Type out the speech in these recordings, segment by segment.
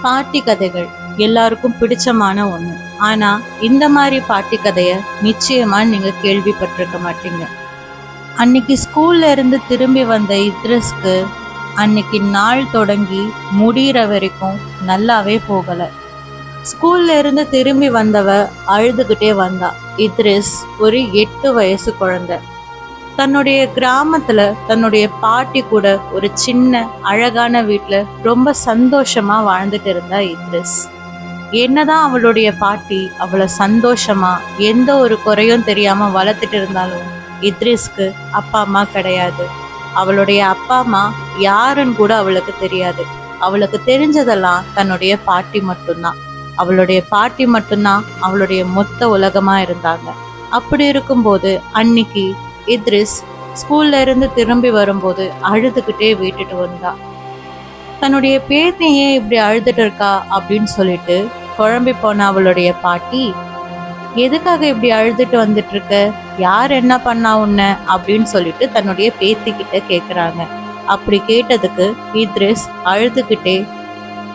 பாட்டி கதைகள் எல்லாருக்கும் பிடிச்சமான ஒண்ணு. ஆனா இந்த மாதிரி பாட்டி கதைய நிச்சயமா நீங்க கேள்விப்பட்டிருக்க மாட்டீங்க. அன்னைக்கு ஸ்கூல்ல இருந்து திரும்பி வந்த இத்ரிஸ்க்கு அன்னைக்கு நாள் தொடங்கி முடிகிற வரைக்கும் நல்லாவே போகல. ஸ்கூல்ல இருந்து திரும்பி வந்தவ அழுதுகிட்டே வந்தா. இத்ரிஸ் ஒரு 8 வயசு குழந்தை. தன்னுடைய கிராமத்துல தன்னுடைய பாட்டி கூட ஒரு சின்ன அழகான வீட்டுல ரொம்ப சந்தோஷமா வாழ்ந்துட்டு இருந்தா இத்ரிஸ். என்னதான் அவளுடைய பாட்டி அவளை சந்தோஷமா எந்த ஒரு குறையும் தெரியாம வளர்த்துட்டு இருந்தாலும் இத்ரிஸ்க்கு அப்பா அம்மா கிடையாது. அவளுடைய அப்பா அம்மா யாருன்னு கூட அவளுக்கு தெரியாது. அவளுக்கு தெரிஞ்சதெல்லாம் தன்னுடைய பாட்டி மட்டும்தான். அவளுடைய பாட்டி மட்டும்தான் அவளுடைய மொத்த உலகமா இருந்தாங்க. அப்படி இருக்கும்போது அன்னைக்கு இத்ரிஸ் ஸ்கூல்ல இருந்து திரும்பி வரும்போது அழுதுகிட்டே வீட்டுட்டு வந்தா. தன்னுடைய பேத்தியே இப்படி அழுதுட்டு இருக்கா அப்படின்னு சொல்லிட்டு குழம்பி போன அவளுடைய பாட்டி, எதுக்காக இப்படி அழுதுட்டு வந்துட்டு இருக்க, யார் என்ன பண்ணா உன்ன அப்படின்னு சொல்லிட்டு தன்னுடைய பேத்தி கிட்ட கேக்குறாங்க. அப்படி கேட்டதுக்கு இத்ரிஸ் அழுதுகிட்டே,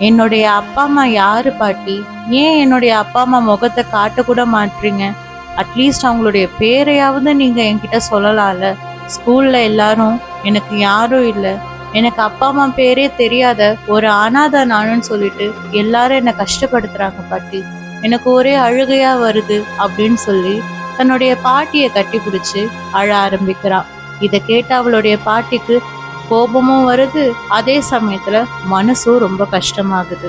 என்னுடைய அப்பா அம்மா யாரு பாட்டி, ஏன் என்னுடைய அப்பா அம்மா முகத்தை காட்ட கூட மாட்டீங்க, அட்லீஸ்ட் அவங்களுடைய பேரையாவது நீங்க என்கிட்ட சொல்லலாம்ல, ஸ்கூல்ல எல்லாரும் எனக்கு யாரும் இல்லை, எனக்கு அப்பா அம்மா பேரே தெரியாத ஒரு அனாதை நானுன்னு சொல்லிட்டு எல்லாரும் என்னை கஷ்டப்படுத்துறாங்க பாட்டி, எனக்கு ஒரே அழுகையா வருது அப்படின்னு சொல்லி தன்னுடைய பாட்டியை கட்டி பிடிச்சு அழ ஆரம்பிக்கிறான். இதை கேட்ட அவளுடைய பாட்டிக்கு கோபமும் வருது, அதே சமயத்துல மனசும் ரொம்ப கஷ்டமாகுது.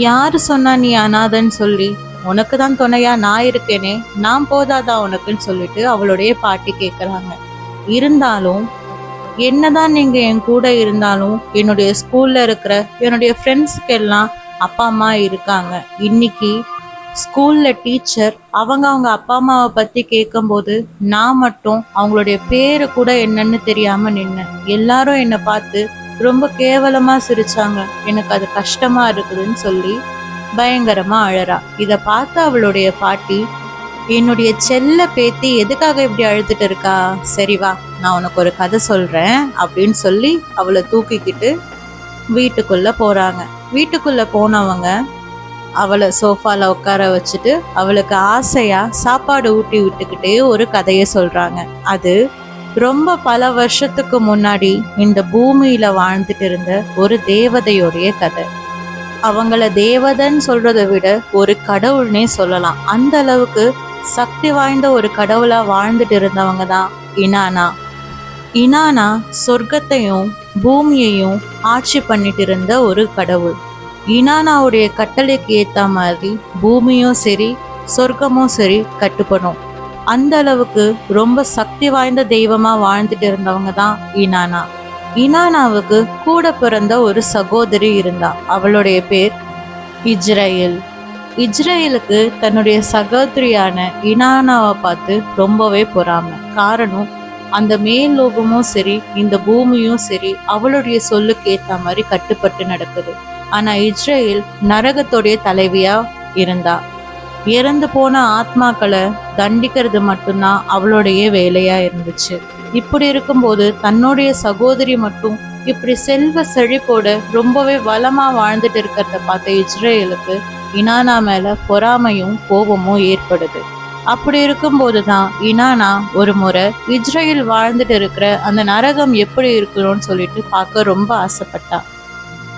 யாரு சொன்னா நீ அனாதன்னு சொல்லி, உனக்கு தான் துணையா நான் இருக்கேனே, நான் போதாதா உனக்குன்னு சொல்லிட்டு அவளுடைய பாட்டி கேட்குறாங்க. இருந்தாலும் என்னதான் நீங்க என் கூட இருந்தாலும் என்னுடைய ஸ்கூல்ல இருக்கிற என்னுடைய ஃப்ரெண்ட்ஸ்க்கு எல்லாம் அப்பா அம்மா இருக்காங்க. இன்னைக்கு ஸ்கூல்ல டீச்சர் அவங்க அப்பா அம்மாவை பத்தி கேட்கும்போது நான் மட்டும் அவங்களுடைய பேரு கூட என்னன்னு தெரியாம நின்னேன். எல்லாரும் என்னை பார்த்து ரொம்ப கேவலமா சிரிச்சாங்க, எனக்கு அது கஷ்டமா இருக்குதுன்னு சொல்லி பயங்கரமா அழறா. இதை பார்த்து அவளுடைய பாட்டி, என்னுடைய செல்ல பேத்தி எதுக்காக இப்படி அழுதுட்டு இருக்கா, சரி வா நான் உனக்கு ஒரு கதை சொல்றேன் அப்படின்னு சொல்லி அவளை தூக்கிக்கிட்டு வீட்டுக்குள்ள போறாங்க. வீட்டுக்குள்ள போனவங்க அவளை சோஃபால உட்கார வச்சுட்டு அவளுக்கு ஆசையா சாப்பாடு ஊட்டி விட்டுக்கிட்டே ஒரு கதையை சொல்றாங்க. அது ரொம்ப பல வருஷத்துக்கு முன்னாடி இந்த பூமியில வாழ்ந்துட்டு இருந்த ஒரு தேவதையோடைய கதை. அவங்கள தேவதைன்னு சொல்றதை விட ஒரு கடவுள்னே சொல்லலாம். அந்த அளவுக்கு சக்தி வாய்ந்த ஒரு கடவுளா வாழ்ந்துட்டு இருந்தவங்க தான் இனானா. இனானா சொர்க்கத்தையும் பூமியையும் ஆட்சி பண்ணிட்டு இருந்த ஒரு கடவுள். இனானாவுடைய கட்டளைக்கு ஏத்த மாதிரி பூமியும் சரி சொர்க்கமும் சரி கட்டுப்படும். அந்த அளவுக்கு ரொம்ப சக்தி வாய்ந்த தெய்வமா வாழ்ந்துட்டு இருந்தவங்க தான் இனானா. இனானாவுக்கு கூட பிறந்த ஒரு சகோதரி இருந்தா. அவளுடைய பேர் இஸ்ரேல். இஸ்ரேலுக்கு தன்னுடைய சகோதரியான இனானாவை பார்த்து ரொம்பவே பொறாமை. காரணம், அந்த மேல் லோகமும் சரி இந்த பூமியும் சரி அவளுடைய சொல்லுக்கு ஏற்ற மாதிரி கட்டுப்பட்டு நடக்குது. ஆனா இஸ்ரேல் நரகத்துடைய தலைவியா இருந்தா. இறந்து போன ஆத்மாக்களை தண்டிக்கிறது மட்டும்தான் அவளுடைய வேலையா இருந்துச்சு. இப்படி இருக்கும்போது தன்னுடைய சகோதரி மட்டும் இப்படி செல்வ செழிப்போட ரொம்பவே வளமா வாழ்ந்துட்டு இருக்கிறத பார்த்த இஸ்ரேலுக்கு இனானா மேல பொறாமையும் கோபமும் ஏற்படுது. அப்படி இருக்கும்போது தான் இனானா ஒரு முறை இஸ்ரேல் வாழ்ந்துட்டு இருக்கிற அந்த நரகம் எப்படி இருக்கணும்னு சொல்லிட்டு பார்க்க ரொம்ப ஆசைப்பட்டா.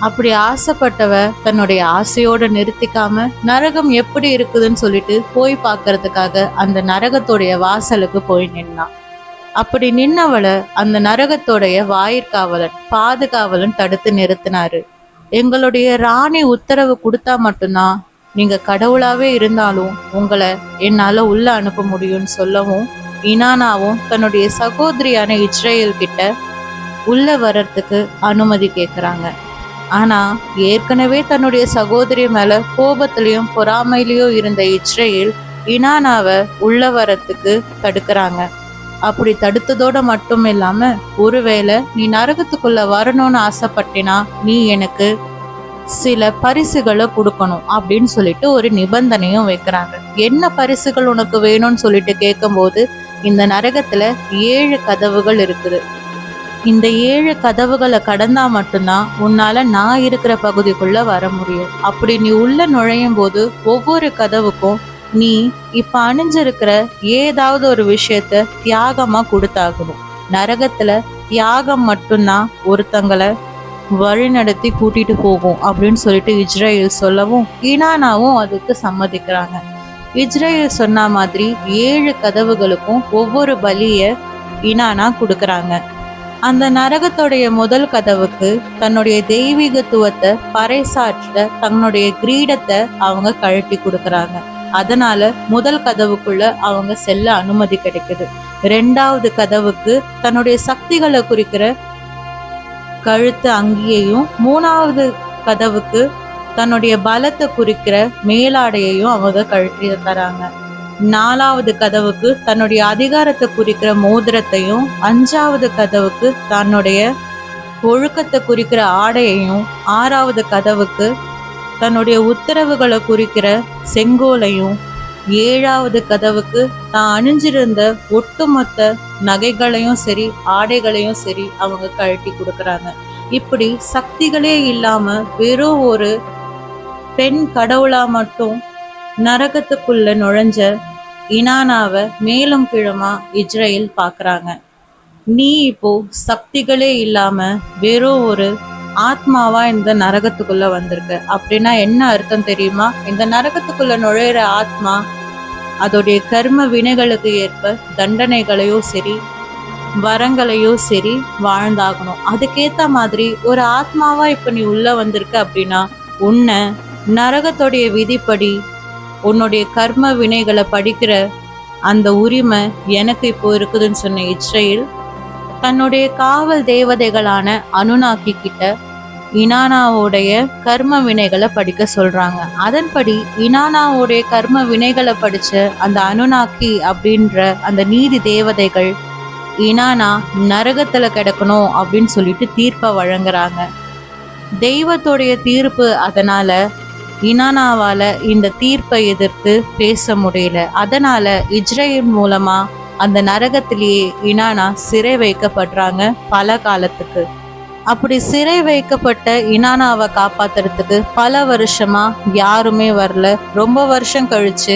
அப்படி ஆசைப்பட்டவ தன்னுடைய ஆசையோட நிறுத்திக்காம நரகம் எப்படி இருக்குதுன்னு சொல்லிட்டு போய் பார்க்கறதுக்காக அந்த நரகத்தோடைய வாசலுக்கு போய் நின்னான். அப்படி நின்னவளை அந்த நரகத்தோடைய வாயிற்காவலன் பாதுகாவலன் தடுத்து நிறுத்தினாரு. எங்களுடைய ராணி உத்தரவு கொடுத்தா மட்டும்தான் நீங்க கடவுளாவே இருந்தாலும் உங்களை என்னால உள்ள அனுப்ப முடியும்னு சொல்லவும் இனானாவும் தன்னுடைய சகோதரியான இஸ்ரேல் கிட்ட உள்ள வர்றதுக்கு அனுமதி கேட்குறாங்க. ஆனா ஏற்கனவே தன்னுடைய சகோதரி மேல கோபத்திலையும் பொறாமையிலையும் இருந்த இஸ்ரேல் இனானாவை உள்ள வரத்துக்கு தடுக்கிறாங்க. அப்படி தடுத்ததோட மட்டும் இல்லாம, ஒருவேளை நீ நரகத்துக்குள்ள வரணும்னு ஆசைப்பட்டினா நீ எனக்கு சில பரிசுகளை கொடுக்கணும் அப்படின்னு சொல்லிட்டு ஒரு நிபந்தனையும் வைக்கிறாங்க. என்ன பரிசுகள் உனக்கு வேணும்னு சொல்லிட்டு கேட்கும்போது, இந்த நரகத்துல 7 கதவுகள் இருக்குது. இந்த 7 கதவுகளை கடந்தா மட்டும்தான் உன்னால நான் இருக்கிற பகுதிக்குள்ள வர முடியும். அப்படி நீ உள்ள நுழையும் போது ஒவ்வொரு கதவுக்கும் நீ இப்ப அணிஞ்சிருக்கிற ஏதாவது ஒரு விஷயத்த தியாகமா கொடுத்தாகணும். நரகத்துல தியாகம் மட்டும்தான் ஒருத்தங்களை வழிநடத்தி கூட்டிட்டு போகும் அப்படின்னு சொல்லிட்டு இஸ்ரேல் சொல்லவும் இனானாவும் அதுக்கு சம்மதிக்கிறாங்க. இஸ்ரேல் சொன்ன மாதிரி 7 கதவுகளுக்கும் ஒவ்வொரு பலிய இனானா கொடுக்கறாங்க. அந்த நரகத்துடைய முதல் கதவுக்கு தன்னுடைய தெய்வீகத்துவத்தை பறைசாற்ற தன்னுடைய கிரீடத்தை அவங்க கழட்டி கொடுக்கறாங்க. அதனால முதல் கதவுக்குள்ள அவங்க செல்ல அனுமதி கிடைக்குது. 2வது கதவுக்கு தன்னுடைய சக்திகளை குறிக்கிற கழுத்து அங்கியையும், 3வது கதவுக்கு தன்னுடைய பலத்தை குறிக்கிற மேலாடையையும் அவங்க கழட்டி தராங்க. 4வது கதவுக்கு தன்னுடைய அதிகாரத்தை குறிக்கிற மோதிரத்தையும், 5வது கதவுக்கு தன்னுடைய ஒழுக்கத்தை குறிக்கிற ஆடையையும், 6வது கதவுக்கு தன்னுடைய உத்தரவுகளை குறிக்கிற செங்கோலையும், 7வது கதவுக்கு தான் அணிஞ்சிருந்த ஒட்டுமொத்த நகைகளையும் சரி ஆடைகளையும் சரி அவங்க கழட்டி கொடுக்கறாங்க. இப்படி சக்திகளே இல்லாம வெறும் ஒரு பெண் கடவுளா மட்டும் நரகத்துக்குள்ள நுழைஞ்ச இனானாவை மேலும் கீழமா இஸ்ரேல் பாக்குறாங்க. நீ இப்போ சக்திகளே இல்லாம வெறும் ஒரு ஆத்மாவா இந்த நரகத்துக்குள்ள வந்திருக்க. அப்படின்னா என்ன அர்த்தம் தெரியுமா? இந்த நரகத்துக்குள்ள நுழையிற ஆத்மா அதோடைய கர்ம வினைகளுக்கு ஏற்ப தண்டனைகளையோ சரி வரங்களையோ சரி வாழ்ந்தாகணும். அதுக்கேத்த மாதிரி ஒரு ஆத்மாவா இப்ப நீ உள்ள வந்திருக்க அப்படின்னா உன்னை நரகத்துடைய விதிப்படி உன்னுடைய கர்ம வினைகளை படிக்கிற அந்த உரிமை எனக்கு இப்போ இருக்குதுன்னு சொன்ன இஸ்ரேல் தன்னுடைய காவல் தேவதைகளான அனுநாக்கி கிட்ட இனானாவுடைய கர்ம வினைகளை படிக்க சொல்றாங்க. அதன்படி இனானாவுடைய கர்ம வினைகளை படிச்ச அந்த அனுநாக்கி அப்படின்ற அந்த நீதி தேவதைகள் இனானா நரகத்துல கிடக்கணும் அப்படின்னு சொல்லிட்டு தீர்ப்பை வழங்குறாங்க. தெய்வத்துடைய தீர்ப்பு. அதனால இனானாவால இந்த தீர்ப்பை எதிர்த்து பேச முடியல. அதனால இஸ்ரேல் மூலமா அந்த நரகத்திலேயே இனானா சிறை வைக்கப்படுறாங்க பல காலத்துக்கு. அப்படி சிறை வைக்கப்பட்ட இனானாவை காப்பாத்துறதுக்கு பல வருஷமா யாருமே வரல. ரொம்ப வருஷம் கழிச்சு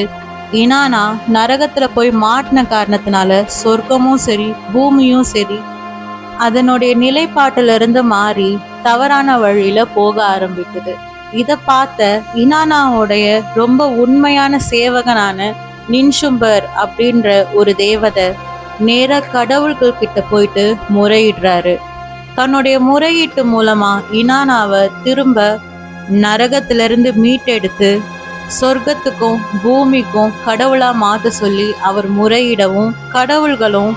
இனானா நரகத்துல போய் மாட்டின காரணத்தினால சொர்க்கமும் சரி பூமியும் சரி அதனுடைய நிலைப்பாட்டுல இருந்து மாறி தவறான வழியில போக ஆரம்பிக்குது. இத பார்த்த இனானாவுடைய ரொம்ப உண்மையான சேவகனான நின்சும்பர் அப்படின்ற ஒரு தேவதை நேர கடவுள்கள் கிட்ட போயிட்டு முறையிடுறாரு. தன்னுடைய முறையீட்டு மூலமா இனானாவை திரும்ப நரகத்திலிருந்து மீட்டெடுத்து சொர்க்கத்துக்கும் பூமிக்கும் கடவுளா மாத்த சொல்லி அவர் முறையிடவும் கடவுள்களும்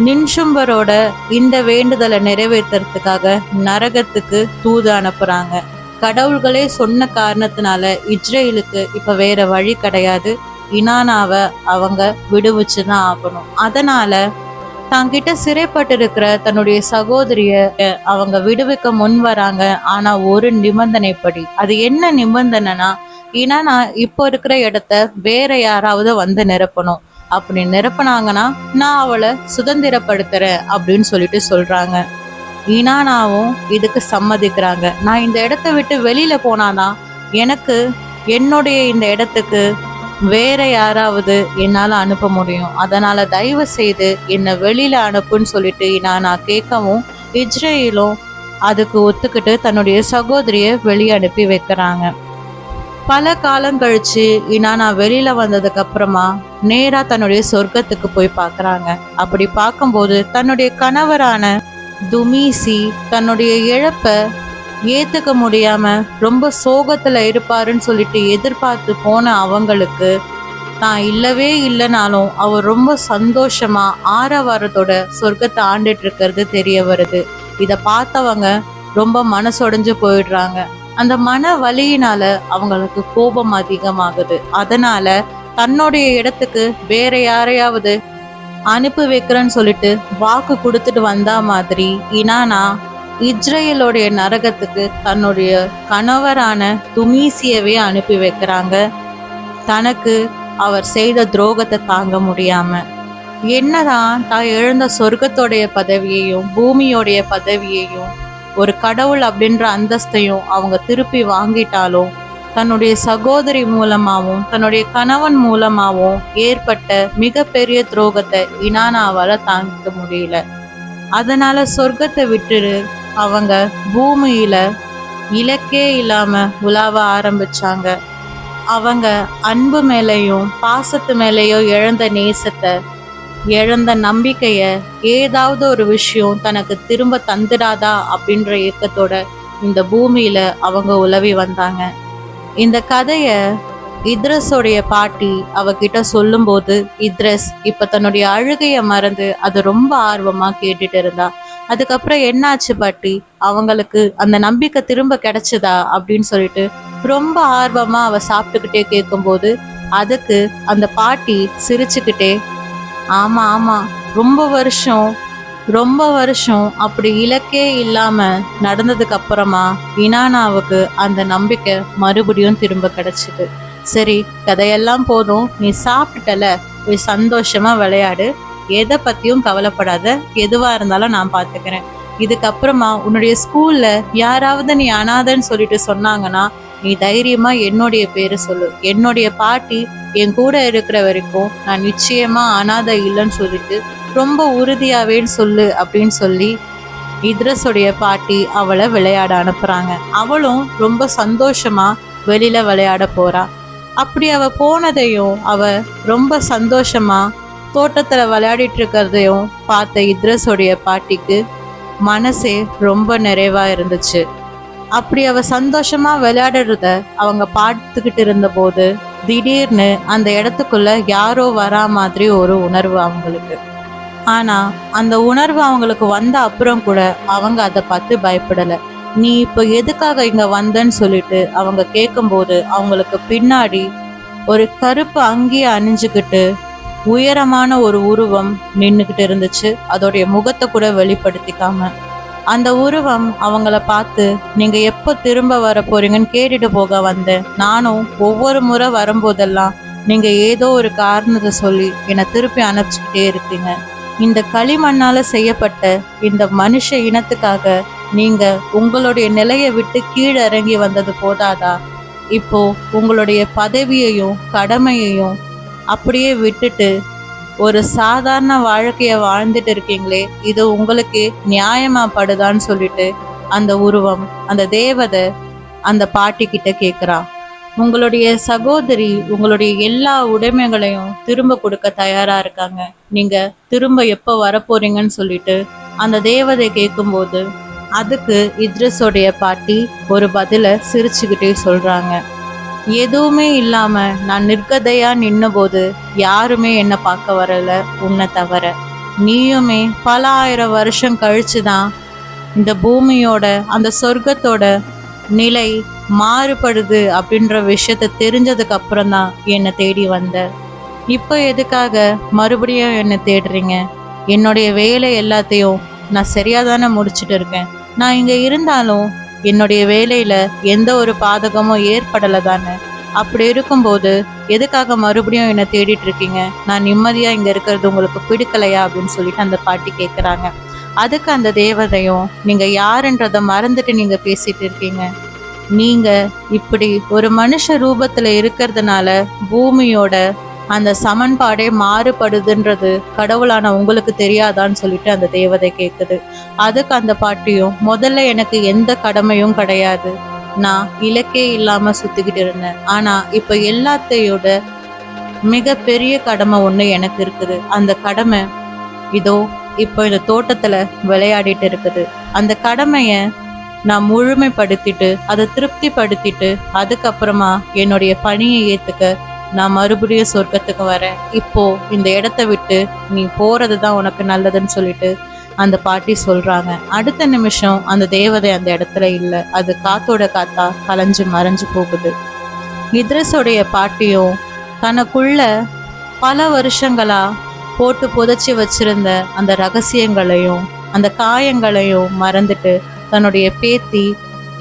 நின்சும்பரோட இந்த வேண்டுதலை நிறைவேற்றுறதுக்காக நரகத்துக்கு தூது அனுப்புறாங்க. கடவுள்களே சொன்ன காரணத்தினால இஸ்ரேலுக்கு இப்ப வேற வழி கிடையாது. இனானாவை அவங்க விடுவிச்சுதான் ஆகணும். அதனால தங்கிட்ட சிறைப்பட்டு இருக்கிற தன்னுடைய சகோதரிய அவங்க விடுவிக்க முன் வராங்க. ஆனா ஒரு நிபந்தனைப்படி. அது என்ன நிபந்தனைனா இனானா இப்போ இருக்கிற இடத்த வேற யாராவது வந்து நிரப்பணும். அப்படி நிரப்பினாங்கன்னா நான் அவளை சுதந்திரப்படுத்துறேன் அப்படின்னு சொல்லிட்டு சொல்றாங்க. இனானாவும் இதுக்கு சம்மதிக்கிறாங்க. நான் இந்த இடத்த விட்டு வெளியில போனாதான் எனக்கு என்னுடைய இந்த இடத்துக்கு வேற யாராவது என்னால அனுப்ப முடியும். அதனால தயவு செய்து என்னை வெளியில அனுப்புன்னு சொல்லிட்டு இனானா கேட்கவும் இஸ்ரேலும் அதுக்கு ஒத்துக்கிட்டு தன்னுடைய சகோதரிய வெளியே அனுப்பி வைக்கிறாங்க. பல காலம் கழிச்சு இனானா வெளியில வந்ததுக்கு அப்புறமா நேரா தன்னுடைய சொர்க்கத்துக்கு போய் பார்க்கறாங்க. அப்படி பார்க்கும்போது தன்னுடைய கணவரான துமீசி தன்னுடைய இழப்ப ஏத்துக்க முடியாம ரொம்ப சோகத்துல இருப்பாருன்னு சொல்லிட்டு எதிர்பார்த்து போன அவங்களுக்கு தான் இல்லவே இல்லைனாலும் அவர் ரொம்ப சந்தோஷமா ஆரவாரத்தோட சொர்க்கத்தை ஆண்டுட்டு இருக்கிறது தெரிய வருது. இத பார்த்தவங்க ரொம்ப மனசொடைஞ்சு போயிடுறாங்க. அந்த மன வலியினால அவங்களுக்கு கோபம் அதிகமாகுது. அதனால தன்னுடைய இடத்துக்கு வேற யாரையாவது அனுப்பி வைக்கிறேன்னு சொல்லிட்டு வாக்கு கொடுத்துட்டு வந்தா மாதிரி இனானா இஸ்ரேலுடைய நரகத்துக்கு தன்னுடைய கணவரான துமீசியவே அனுப்பி வைக்கிறாங்க. தனக்கு அவர் செய்த துரோகத்தை தாங்க முடியாம என்னதான் தான் எழுந்த சொர்க்கத்தோடைய பதவியையும் பூமியோடைய பதவியையும் ஒரு கடவுள் அப்படின்ற அந்தஸ்தையும் அவங்க திருப்பி வாங்கிட்டாலும் தன்னுடைய சகோதரி மூலமாகவும் தன்னுடைய கணவன் மூலமாகவும் ஏற்பட்ட மிகப்பெரிய துரோகத்தை இனானாவால தாங்கிக்க முடியல. அதனால சொர்க்கத்தை விட்டுட்டு அவங்க பூமியில இலக்கே இல்லாம உலாவ ஆரம்பிச்சாங்க. அவங்க அன்பு மேலேயும் பாசத்து மேலேயும் இழந்த நேசத்தை, இழந்த நம்பிக்கைய, ஏதாவது ஒரு விஷயம் தனக்கு திரும்ப தந்துடாதா அப்படின்ற ஏக்கத்தோட இந்த பூமியில அவங்க உலவி வந்தாங்க. இந்த கதைய இத்ரஸோடைய பாட்டி அவகிட்ட சொல்லும்போது இத்ரஸ் இப்ப தன்னுடைய அழுகைய மறந்து அது ரொம்ப ஆர்வமா கேட்டுட்டு இருந்தா. அதுக்கப்புறம் என்னாச்சு பாட்டி, அவங்களுக்கு அந்த நம்பிக்கை திரும்ப கிடைச்சதா அப்படின்னு சொல்லிட்டு ரொம்ப ஆர்வமா அவ சாப்பிட்டுக்கிட்டே கேட்கும்போது அதுக்கு அந்த பாட்டி சிரிச்சுக்கிட்டே, ஆமா ஆமா, ரொம்ப வருஷம் அப்படி இலக்கே இல்லாம நடந்ததுக்கு அப்புறமா இனானாவுக்கு அந்த நம்பிக்கை மறுபடியும் திரும்ப கிடைச்சிது. சரி, கதையெல்லாம் போதும், நீ சாப்பிட்டுட்டல, போய் சந்தோஷமா விளையாடு, எதை பத்தியும் கவலைப்படாத, எதுவா இருந்தாலும் நான் பாத்துக்கிறேன். இதுக்கப்புறமா உன்னுடைய ஸ்கூல்ல யாராவது நீ அனாதைன்னு சொல்லிட்டு சொன்னாங்கன்னா நீ தைரியமா என்னுடைய பேரு சொல்லு. என்னுடைய பாட்டி என் கூட இருக்கிற வரைக்கும் நான் நிச்சயமா அனாதை இல்லைன்னு சொல்லிட்டு ரொம்ப உறுதியாவேன்னு சொல்லு அப்படின்னு சொல்லி இத்ரஸுடைய பாட்டி அவளை விளையாட அனுப்புறாங்க. அவளும் ரொம்ப சந்தோஷமா வெளியில விளையாட போறா. அப்படி அவ போனதையும் அவ ரொம்ப சந்தோஷமா தோட்டத்துல விளையாடிட்டு இருக்கிறதையும் பார்த்த இத்ரஸுடைய பாட்டிக்கு மனசே ரொம்ப நிறைவா இருந்துச்சு. அப்படி அவ சந்தோஷமா விளையாடுறத அவங்க பார்த்துக்கிட்டு இருந்த போது திடீர்னு அந்த இடத்துக்குள்ள யாரோ வரா மாதிரி ஒரு உணர்வு அவங்களுக்கு. ஆனா அந்த உணர்வு அவங்களுக்கு வந்த அப்புறம் கூட அவங்க அதை பார்த்து பயப்படல. நீ இப்போ எதுக்காக இங்க வந்தன்னு சொல்லிட்டு அவங்க கேட்கும்போது அவங்களுக்கு பின்னாடி ஒரு கருப்பு அங்கிய அணிஞ்சுக்கிட்டு உயரமான ஒரு உருவம் நின்றுக்கிட்டு இருந்துச்சு. அதோடைய முகத்தை கூட வெளிப்படுத்திக்காம அந்த உருவம் அவங்கள பார்த்து, நீங்க எப்போ திரும்ப வர போறீங்கன்னு கேட்டுட்டு போக வந்தேன். நானும் ஒவ்வொரு முறை வரும்போதெல்லாம் நீங்க ஏதோ ஒரு காரணத்தை சொல்லி என்னை திருப்பி அனுப்பிச்சுக்கிட்டே இருக்கீங்க. இந்த களிமண்ணால செய்யப்பட்ட இந்த மனுஷ இனத்துக்காக நீங்க உங்களுடைய நிலையை விட்டு கீழே இறங்கி வந்தது போதாதா? இப்போ உங்களுடைய பதவியையும் கடமையையும் அப்படியே விட்டுட்டு ஒரு சாதாரண வாழ்க்கைய வாழ்ந்துட்டு இருக்கீங்களே, இது உங்களுக்கு நியாயமா படுதான்னு சொல்லிட்டு அந்த உருவம், அந்த தேவதை அந்த பாட்டி கிட்ட கேக்குறா. உங்களுடைய சகோதரி உங்களுடைய எல்லா உடைமைகளையும் திரும்ப கொடுக்க தயாரா இருக்காங்க, நீங்க திரும்ப எப்போ வரப்போறீங்கன்னு சொல்லிட்டு அந்த தேவதை கேட்கும்போது அதுக்கு இத்ரஸோடைய பாட்டி ஒரு பதில சிரிச்சுக்கிட்டே சொல்றாங்க. எதுவுமே இல்லாம நான் நிர்கதையா நின்ன போது யாருமே என்ன பார்க்க வரல உன்னை தவிர. நீயுமே பல ஆயிரம் வருஷம் கழிச்சுதான் இந்த பூமியோட அந்த சொர்க்கத்தோட நிலை மாறுபடுது அப்படின்ற விஷயத்த தெரிஞ்சதுக்கு அப்புறம் தான் என்னை தேடி வந்த. இப்போ எதுக்காக மறுபடியும் என்னை தேடுறீங்க? என்னுடைய வேலை எல்லாத்தையும் நான் சரியாதானே முடிச்சுட்டு இருக்கேன். நான் இங்க இருந்தாலும் என்னுடைய வேலையில எந்த ஒரு பாதகமும் ஏற்படலை தானே. அப்படி இருக்கும்போது எதுக்காக மறுபடியும் என்னை தேடிட்டு இருக்கீங்க? நான் நிம்மதியா இங்க இருக்கிறது உங்களுக்கு பிடிக்கலையா அப்படின்னு சொல்லிட்டு அந்த பாட்டி கேட்குறாங்க. அதுக்கு அந்த தேவதையும், நீங்க யாருன்றதை மறந்துட்டு நீங்க பேசிட்டு இருக்கீங்க. நீங்க இப்படி ஒரு மனுஷ ரூபத்துல இருக்கிறதுனால பூமியோட அந்த சமன்பாடே மாறுபடுதுன்றது கடவுளான உங்களுக்கு தெரியாதான்னு சொல்லிட்டு அந்த தேவதை கேட்குது. அதுக்கு அந்த பாட்டியும், முதல்ல எனக்கு எந்த கடமையும் கிடையாது, நான் இலக்கே இல்லாம சுத்திக்கிட்டு இருந்தேன். ஆனா இப்ப எல்லாத்தையோட மிக பெரிய கடமை ஒண்ணு எனக்கு இருக்குது. அந்த கடமை இதோ இப்போ இந்த தோட்டத்துல விளையாடிட்டு இருக்குது. அந்த கடமைய நான் முழுமைப்படுத்திட்டு அதை திருப்திப்படுத்திட்டு அதுக்கப்புறமா என்னுடைய பணியை ஏத்துக்க நான் மறுபடியும் சொர்க்கத்துக்கு வரேன். இப்போ இந்த இடத்த விட்டு நீ போறதுதான் உனக்கு நல்லதுன்னு சொல்லிட்டு அந்த பாட்டி சொல்றாங்க. அடுத்த நிமிஷம் அந்த தேவதை அந்த இடத்துல இல்லை. அது காத்தோட காத்தா கலைஞ்சு மறைஞ்சு போகுது. இத்ரஸோடைய பாட்டியும் தனக்குள்ள பல வருஷங்களா போட்டு புதைச்சி வச்சிருந்த அந்த ரகசியங்களையும் அந்த காயங்களையும் மறந்துட்டு தன்னுடைய பேத்தி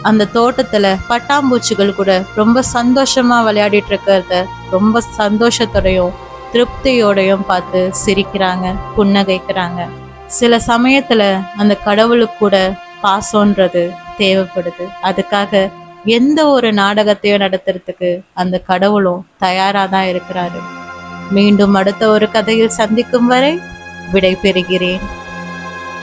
அந்த தோட்டத்துல பட்டாம்பூச்சிகள் கூட ரொம்ப சந்தோஷமா விளையாடிட்டு இருக்கிறத ரொம்ப சந்தோஷத்தோடையும் திருப்தியோடையும் பார்த்து சிரிக்கிறாங்க, புன்னகைக்கிறாங்க. சில சமயத்துல அந்த கடவுளுக்கு கூட பாசம்ன்றது தேவைப்படுது. அதுக்காக எந்த ஒரு நாடகத்தையும் நடத்துறதுக்கு அந்த கடவுளும் தயாரா தான் இருக்கிறாரு. மீண்டும் அடுத்த ஒரு கதையில் சந்திக்கும் வரை விடை பெறுகிறேன்.